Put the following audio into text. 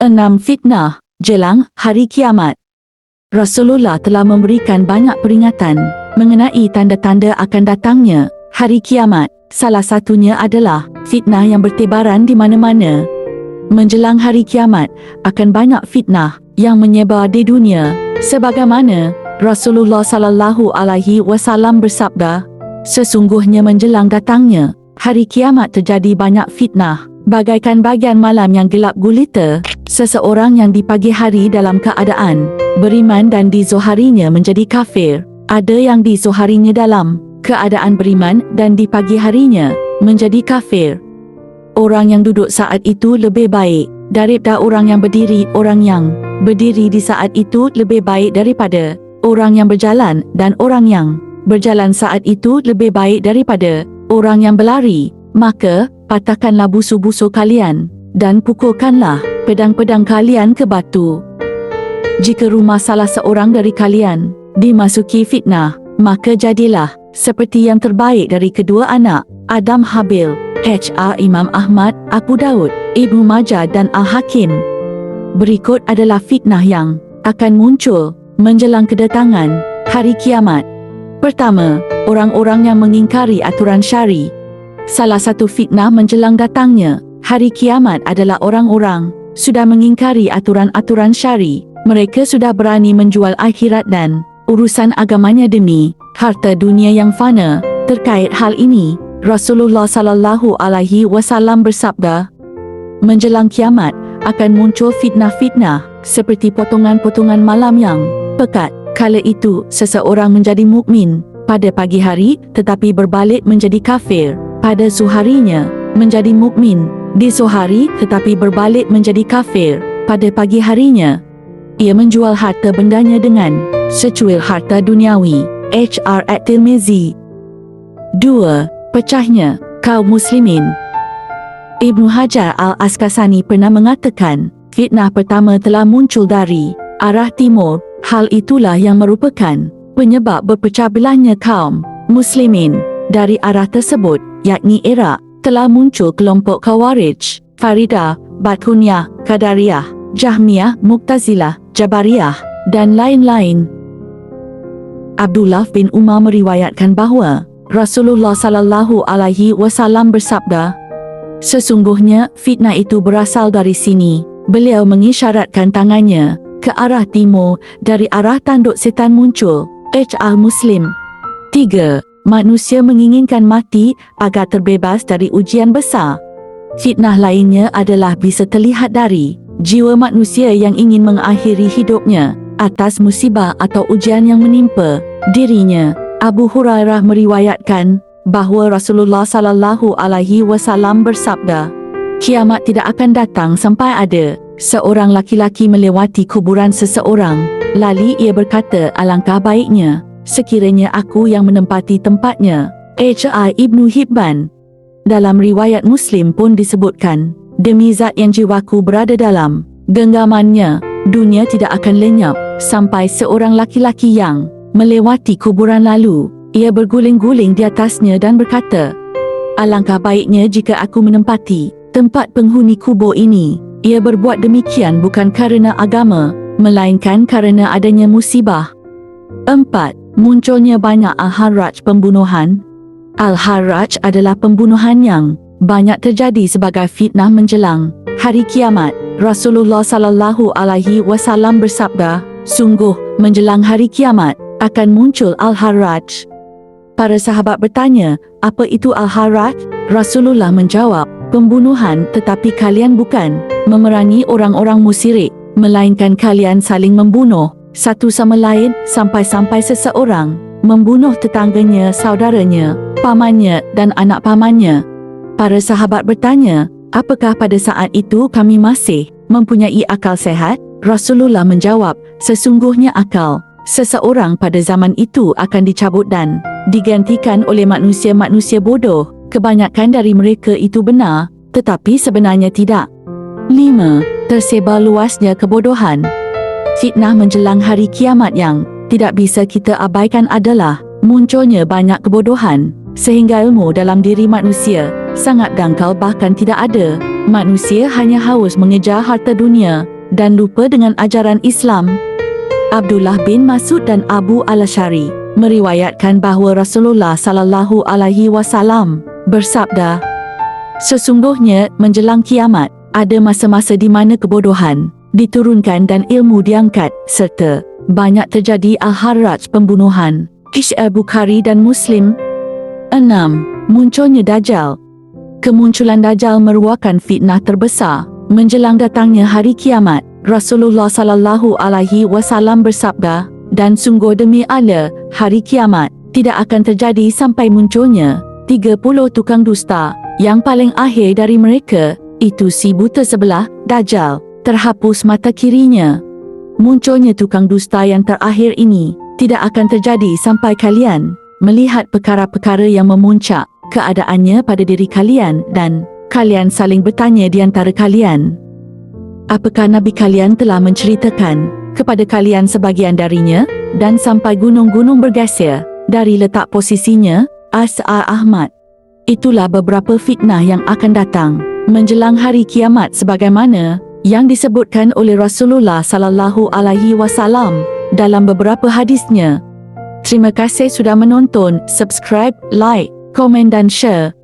6 fitnah jelang hari kiamat. Rasulullah telah memberikan banyak peringatan mengenai tanda-tanda akan datangnya hari kiamat. Salah satunya adalah fitnah yang bertebaran di mana-mana. Menjelang hari kiamat akan banyak fitnah yang menyebar di dunia. Sebagaimana Rasulullah sallallahu alaihi wasallam bersabda, sesungguhnya menjelang datangnya hari kiamat terjadi banyak fitnah, bagaikan bagian malam yang gelap gulita. Seseorang yang di pagi hari dalam keadaan beriman dan di zuharinya menjadi kafir. Ada yang di zuharinya dalam keadaan beriman dan di pagi harinya menjadi kafir. Orang yang duduk saat itu lebih baik daripada orang yang berdiri. Orang yang berdiri di saat itu lebih baik daripada orang yang berjalan, dan orang yang berjalan saat itu lebih baik daripada orang yang berlari. Maka patahkanlah busu-busu kalian dan pukulkanlah pedang-pedang kalian ke batu. Jika rumah salah seorang dari kalian dimasuki fitnah, maka jadilah seperti yang terbaik dari kedua anak Adam Habil. H.R. Imam Ahmad, Abu Daud, Ibnu Majah dan Al-Hakim. Berikut adalah fitnah yang akan muncul menjelang kedatangan hari kiamat. Pertama, orang-orang yang mengingkari aturan syari. Salah satu fitnah menjelang datangnya hari kiamat adalah orang-orang sudah mengingkari aturan-aturan syari. Mereka sudah berani menjual akhirat dan urusan agamanya demi harta dunia yang fana. Terkait hal ini, Rasulullah sallallahu alaihi wasallam bersabda, menjelang kiamat akan muncul fitnah-fitnah seperti potongan-potongan malam yang pekat. Kala itu seseorang menjadi mukmin pada pagi hari tetapi berbalik menjadi kafir. Pada zuharinya menjadi mukmin di zuhari tetapi berbalik menjadi kafir. Pada pagi harinya ia menjual harta bendanya dengan secuil harta duniawi. H.R. At-Tirmizi. 2. Pecahnya kaum muslimin. Ibnu Hajar Al-Asqalani pernah mengatakan, fitnah pertama telah muncul dari arah timur. Hal itulah yang merupakan penyebab berpecah belahnya kaum muslimin. Dari arah tersebut, yakni Iraq, telah muncul kelompok Khawarij, Faridah, Bathunyah, Qadariyah, Jahmiyah, Mu'tazilah, Jabariyah dan lain-lain. Abdullah bin Umar meriwayatkan bahawa Rasulullah sallallahu alaihi wasallam bersabda, sesungguhnya fitnah itu berasal dari sini. Beliau mengisyaratkan tangannya ke arah timur. Dari arah tanduk setan muncul. H.R. Muslim. 3. Manusia menginginkan mati agar terbebas dari ujian besar. Fitnah lainnya adalah bisa terlihat dari jiwa manusia yang ingin mengakhiri hidupnya atas musibah atau ujian yang menimpa dirinya. Abu Hurairah meriwayatkan bahawa Rasulullah sallallahu alaihi wasallam bersabda, kiamat tidak akan datang sampai ada seorang laki-laki melewati kuburan seseorang. Lalu ia berkata, alangkah baiknya sekiranya aku yang menempati tempatnya. H.I. Ibnu Hibban. Dalam riwayat Muslim pun disebutkan, demi zat yang jiwaku berada dalam genggamannya, dunia tidak akan lenyap sampai seorang laki-laki yang melewati kuburan lalu ia berguling-guling di atasnya dan berkata, alangkah baiknya jika aku menempati tempat penghuni kubur ini. Ia berbuat demikian bukan kerana agama, melainkan kerana adanya musibah. 4. Munculnya banyak Al-Harraj pembunuhan. Al-Harraj adalah pembunuhan yang banyak terjadi sebagai fitnah menjelang hari kiamat. Rasulullah sallallahu alaihi wasallam bersabda, sungguh menjelang hari kiamat akan muncul Al-Harraj. Para sahabat bertanya, apa itu Al-Harraj? Rasulullah menjawab, pembunuhan, tetapi kalian bukan memerangi orang-orang musyrik, melainkan kalian saling membunuh satu sama lain sampai-sampai seseorang membunuh tetangganya, saudaranya, pamannya dan anak pamannya. Para sahabat bertanya, apakah pada saat itu kami masih mempunyai akal sehat? Rasulullah menjawab, sesungguhnya akal seseorang pada zaman itu akan dicabut dan digantikan oleh manusia-manusia bodoh. Kebanyakan dari mereka itu benar, tetapi sebenarnya tidak. 5. Tersebar luasnya kebodohan. Fitnah menjelang hari kiamat yang tidak bisa kita abaikan adalah munculnya banyak kebodohan, sehingga ilmu dalam diri manusia sangat dangkal bahkan tidak ada. Manusia hanya haus mengejar harta dunia dan lupa dengan ajaran Islam. Abdullah bin Mas'ud dan Abu al-Ash'ari meriwayatkan bahawa Rasulullah sallallahu alaihi wasallam bersabda, "Sesungguhnya menjelang kiamat, ada masa-masa di mana kebodohan diturunkan dan ilmu diangkat serta banyak terjadi al-haraj pembunuhan." Bukhari dan Muslim. 6. Munculnya Dajjal. Kemunculan Dajjal meruahkan fitnah terbesar menjelang datangnya hari kiamat. Rasulullah sallallahu alaihi wasallam bersabda, "Dan sungguh demi Allah, hari kiamat tidak akan terjadi sampai munculnya 30 tukang dusta. Yang paling akhir dari mereka itu si buta sebelah, Dajjal, terhapus mata kirinya." Munculnya tukang dusta yang terakhir ini tidak akan terjadi sampai kalian melihat perkara-perkara yang memuncak keadaannya pada diri kalian dan kalian saling bertanya di antara kalian, "Apakah Nabi kalian telah menceritakan kepada kalian sebagian darinya?" Dan sampai gunung-gunung bergeser dari letak posisinya. As-Ar Ahmad. Itulah beberapa fitnah yang akan datang menjelang hari kiamat sebagaimana yang disebutkan oleh Rasulullah sallallahu alaihi wasallam dalam beberapa hadisnya. Terima kasih sudah menonton, subscribe, like, komen dan share.